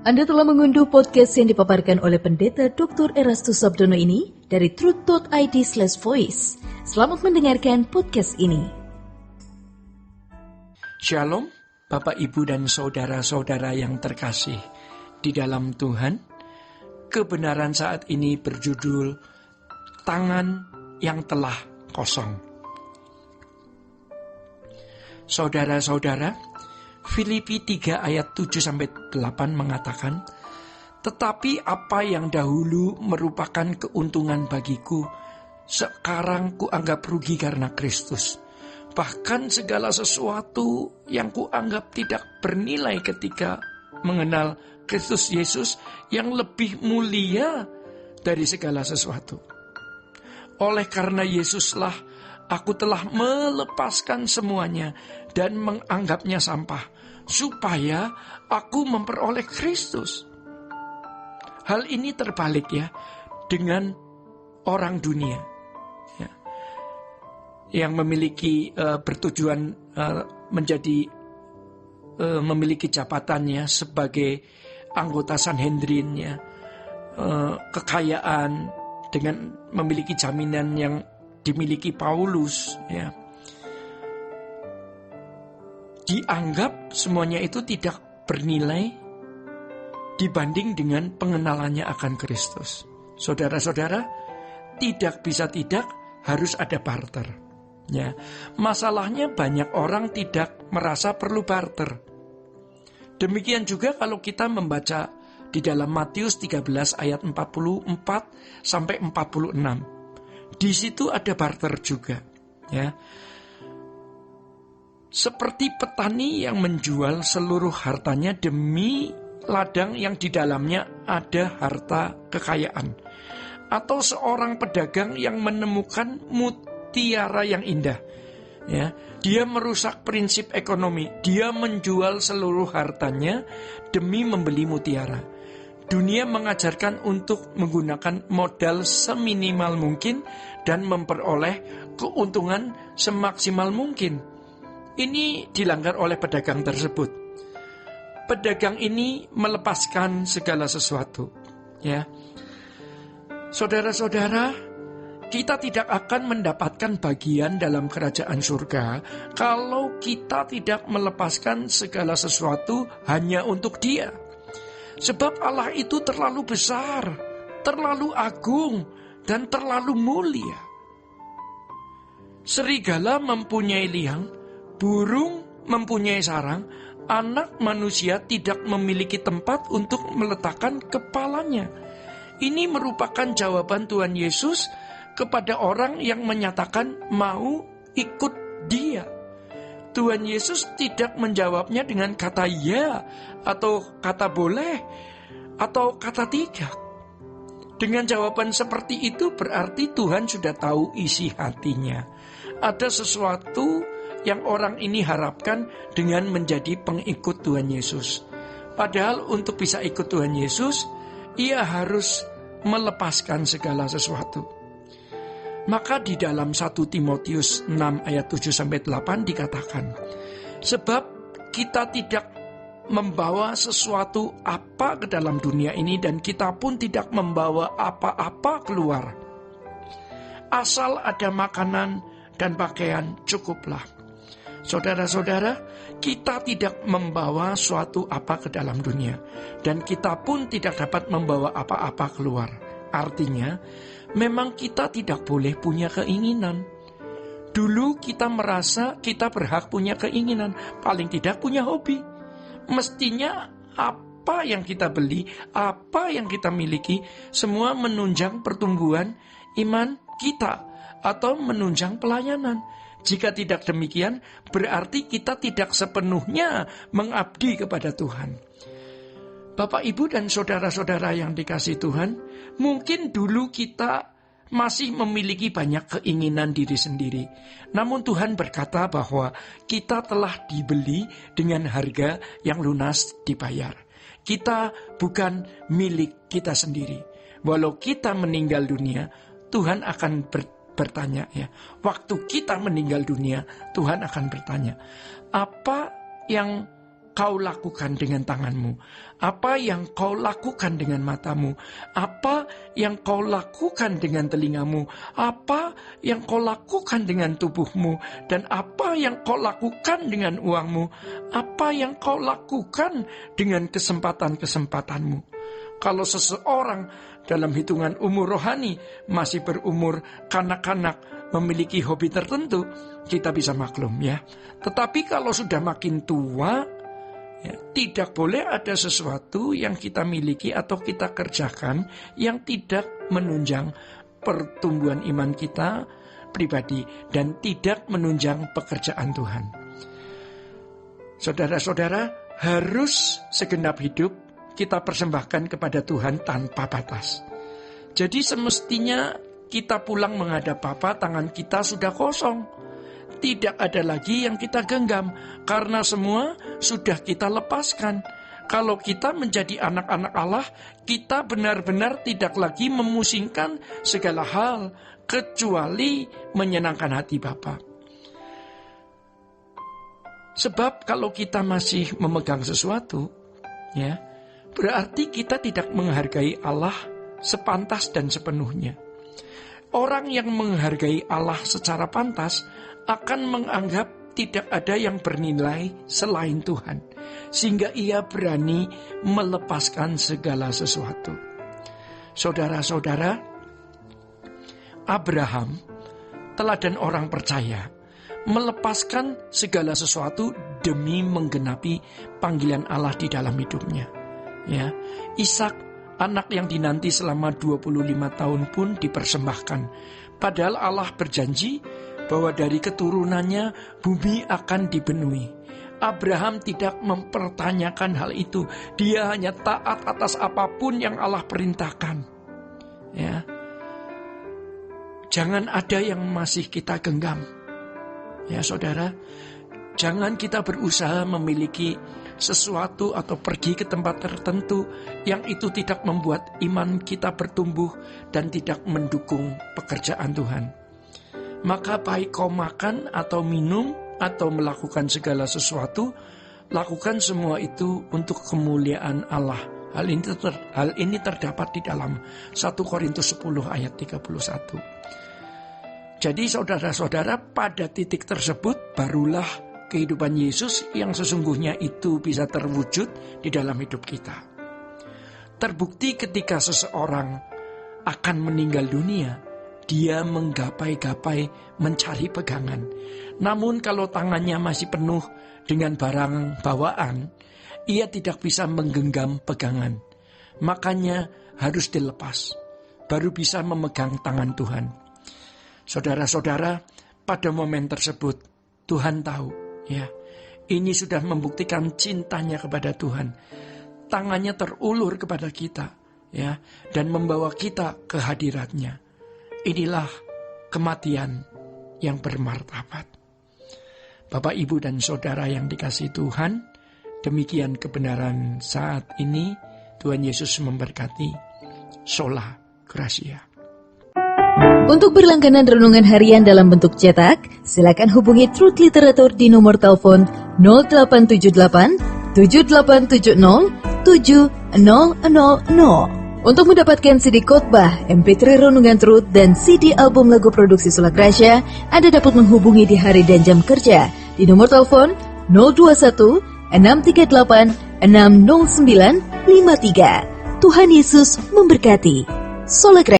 Anda telah mengunduh podcast yang dipaparkan oleh Pendeta Dr. Erastus Sabdono ini dari truth.id/voice. Selamat mendengarkan podcast ini. Shalom, Bapak, Ibu, dan saudara-saudara yang terkasih di dalam Tuhan. Kebenaran saat ini berjudul Tangan yang telah kosong. Saudara-saudara, Filipi 3 ayat 7-8 mengatakan, "Tetapi apa yang dahulu merupakan keuntungan bagiku, sekarang kuanggap rugi karena Kristus. Bahkan segala sesuatu yang kuanggap tidak bernilai ketika mengenal Kristus Yesus yang lebih mulia dari segala sesuatu. Oleh karena Yesuslah aku telah melepaskan semuanya dan menganggapnya sampah, supaya aku memperoleh Kristus." Hal ini terbalik ya dengan orang dunia ya, yang memiliki bertujuan menjadi memiliki jabatannya sebagai anggota Sanhedrin ya, kekayaan dengan memiliki jaminan yang dimiliki Paulus ya. Dianggap semuanya itu tidak bernilai dibanding dengan pengenalannya akan Kristus. Saudara-saudara, tidak bisa tidak harus ada barter. Ya, masalahnya banyak orang tidak merasa perlu barter. Demikian juga kalau kita membaca di dalam Matius 13 ayat 44 sampai 46. Di situ ada barter juga, ya. Seperti petani yang menjual seluruh hartanya demi ladang yang di dalamnya ada harta kekayaan. Atau seorang pedagang yang menemukan mutiara yang indah. Ya, dia merusak prinsip ekonomi. Dia menjual seluruh hartanya demi membeli mutiara. Dunia mengajarkan untuk menggunakan modal seminimal mungkin dan memperoleh keuntungan semaksimal mungkin. Ini dilanggar oleh pedagang tersebut. Pedagang ini melepaskan segala sesuatu. Ya, saudara-saudara, kita tidak akan mendapatkan bagian dalam kerajaan surga kalau kita tidak melepaskan segala sesuatu hanya untuk Dia. Sebab Allah itu terlalu besar, terlalu agung, dan terlalu mulia. Serigala mempunyai liang, burung mempunyai sarang, anak manusia tidak memiliki tempat untuk meletakkan kepalanya. Ini merupakan jawaban Tuhan Yesus kepada orang yang menyatakan mau ikut Dia. Tuhan Yesus tidak menjawabnya dengan kata ya, atau kata boleh, atau kata tidak. Dengan jawaban seperti itu berarti Tuhan sudah tahu isi hatinya. Ada sesuatu yang orang ini harapkan dengan menjadi pengikut Tuhan Yesus. Padahal untuk bisa ikut Tuhan Yesus, ia harus melepaskan segala sesuatu. Maka di dalam 1 Timotius 6 ayat 7-8 dikatakan, "Sebab kita tidak membawa sesuatu apa ke dalam dunia ini dan kita pun tidak membawa apa-apa keluar. Asal ada makanan dan pakaian cukuplah." Saudara-saudara, kita tidak membawa suatu apa ke dalam dunia, dan kita pun tidak dapat membawa apa-apa keluar. Artinya, memang kita tidak boleh punya keinginan. Dulu kita merasa kita berhak punya keinginan, paling tidak punya hobi. Mestinya apa yang kita beli, apa yang kita miliki, semua menunjang pertumbuhan iman kita atau menunjang pelayanan. Jika tidak demikian, berarti kita tidak sepenuhnya mengabdi kepada Tuhan. Bapak, Ibu, dan saudara-saudara yang dikasihi Tuhan, mungkin dulu kita masih memiliki banyak keinginan diri sendiri. Namun Tuhan berkata bahwa kita telah dibeli dengan harga yang lunas dibayar. Kita bukan milik kita sendiri. Walau kita meninggal dunia, Tuhan akan bertanya ya. Waktu kita meninggal dunia, Tuhan akan bertanya, apa yang kau lakukan dengan tanganmu? Apa yang kau lakukan dengan matamu? Apa yang kau lakukan dengan telingamu? Apa yang kau lakukan dengan tubuhmu? Dan apa yang kau lakukan dengan uangmu? Apa yang kau lakukan dengan kesempatan-kesempatanmu? Kalau seseorang dalam hitungan umur rohani masih berumur kanak-kanak, memiliki hobi tertentu, kita bisa maklum ya. Tetapi kalau sudah makin tua, ya, tidak boleh ada sesuatu yang kita miliki atau kita kerjakan yang tidak menunjang pertumbuhan iman kita pribadi dan tidak menunjang pekerjaan Tuhan. Saudara-saudara, harus segenap hidup kita persembahkan kepada Tuhan tanpa batas. Jadi semestinya kita pulang menghadap Bapa, tangan kita sudah kosong. Tidak ada lagi yang kita genggam, karena semua sudah kita lepaskan. Kalau kita menjadi anak-anak Allah, kita benar-benar tidak lagi memusingkan segala hal, kecuali menyenangkan hati Bapa. Sebab kalau kita masih memegang sesuatu, ya, berarti kita tidak menghargai Allah sepantas dan sepenuhnya. Orang yang menghargai Allah secara pantas akan menganggap tidak ada yang bernilai selain Tuhan, sehingga ia berani melepaskan segala sesuatu. Saudara-saudara, Abraham, teladan orang percaya, melepaskan segala sesuatu demi menggenapi panggilan Allah di dalam hidupnya. Ya, Ishak, anak yang dinanti selama 25 tahun pun dipersembahkan. Padahal Allah berjanji bahwa dari keturunannya bumi akan dipenuhi. Abraham tidak mempertanyakan hal itu. Dia hanya taat atas apapun yang Allah perintahkan. Ya. Jangan ada yang masih kita genggam. Ya saudara, jangan kita berusaha memiliki sesuatu atau pergi ke tempat tertentu yang itu tidak membuat iman kita bertumbuh dan tidak mendukung pekerjaan Tuhan. Maka baik kau makan atau minum atau melakukan segala sesuatu, lakukan semua itu untuk kemuliaan Allah. Hal ini terdapat di dalam 1 Korintus 10 ayat 31. Jadi saudara-saudara, pada titik tersebut barulah kehidupan Yesus yang sesungguhnya itu bisa terwujud di dalam hidup kita. Terbukti ketika seseorang akan meninggal dunia, dia menggapai-gapai mencari pegangan. Namun kalau tangannya masih penuh dengan barang bawaan, ia tidak bisa menggenggam pegangan. Makanya harus dilepas, baru bisa memegang tangan Tuhan. Saudara-saudara, pada momen tersebut Tuhan tahu, ya, ini sudah membuktikan cintanya kepada Tuhan. Tangannya terulur kepada kita, ya, dan membawa kita ke hadiratnya. Inilah kematian yang bermartabat. Bapak, Ibu, dan Saudara yang dikasihi Tuhan, demikian kebenaran saat ini. Tuhan Yesus memberkati. Sola Gracia. Untuk berlangganan renungan harian dalam bentuk cetak, silakan hubungi Truth Literatur di nomor telepon 0878 7870 7000. Untuk mendapatkan CD khotbah, MP3 renungan Truth, dan CD album lagu produksi Sola Gracia, Anda dapat menghubungi di hari dan jam kerja di nomor telepon 021 638 60953. Tuhan Yesus memberkati. Sola Gracia.